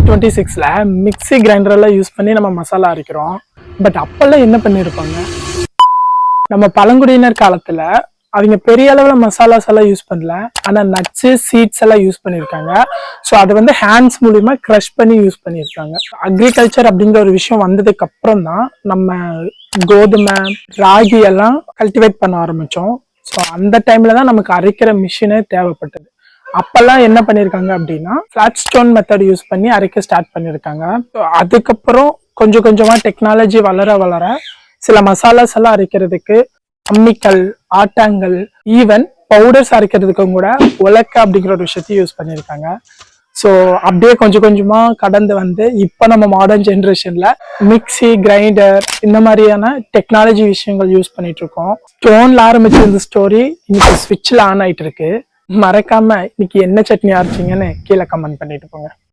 2026ல mixie கிரைண்டரெல்லாம் use பண்ணி நம்ம masala அரைக்கிறோம். But அப்பெல்லாம் என்ன பண்ணியிருப்பாங்க, நம்ம பழங்குடியினர் காலத்துல அவங்க பெரிய அளவுல மசாலாஸ் எல்லாம் யூஸ் பண்ணல, ஆனா நட்ஸு சீட்ஸ் எல்லாம் யூஸ் பண்ணியிருக்காங்க. ஸோ அதை வந்து ஹேண்ட்ஸ் மூலியமா க்ரஷ் பண்ணி யூஸ் பண்ணியிருக்காங்க. அக்ரிகல்ச்சர் அப்படிங்கிற ஒரு விஷயம் வந்ததுக்கு அப்புறம் தான் நம்ம கோதுமை ராகி எல்லாம் கல்டிவேட் பண்ண ஆரம்பிச்சோம். ஸோ அந்த டைம்ல தான் நமக்கு அரைக்கிற மிஷினே தேவைப்பட்டது. அப்பெல்லாம் என்ன பண்ணியிருக்காங்க அப்படின்னா ஃபிளாட் ஸ்டோன் மெத்தட் யூஸ் பண்ணி அரைக்க ஸ்டார்ட் பண்ணியிருக்காங்க. அதுக்கப்புறம் கொஞ்சம் கொஞ்சமா டெக்னாலஜி வளர வளர சில மசாலாஸ் எல்லாம் அரைக்கிறதுக்கு அம்மிக்கல், ஆட்டாங்கல், ஈவன் பவுடர்ஸ் அரைக்கிறதுக்கும் கூட உலக்க அப்படிங்கிற ஒரு விஷயத்தையும் யூஸ் பண்ணியிருக்காங்க. ஸோ அப்படியே கொஞ்சம் கொஞ்சமா கடந்து வந்து இப்போ நம்ம மாடர்ன் ஜென்ரேஷன்ல மிக்ஸி, கிரைண்டர் இந்த மாதிரியான டெக்னாலஜி விஷயங்கள் யூஸ் பண்ணிட்டு இருக்கோம். ஸ்டோன்ல ஆரம்பிச்ச இந்த ஸ்டோரி இன்னைக்கு ஸ்விட்ச்ல ஆன் ஆயிட்டு இருக்கு. மறக்காம இன்னைக்கு என்ன சட்னி அரைச்சிங்கன்னு கீழே கமெண்ட் பண்ணிட்டு போங்க.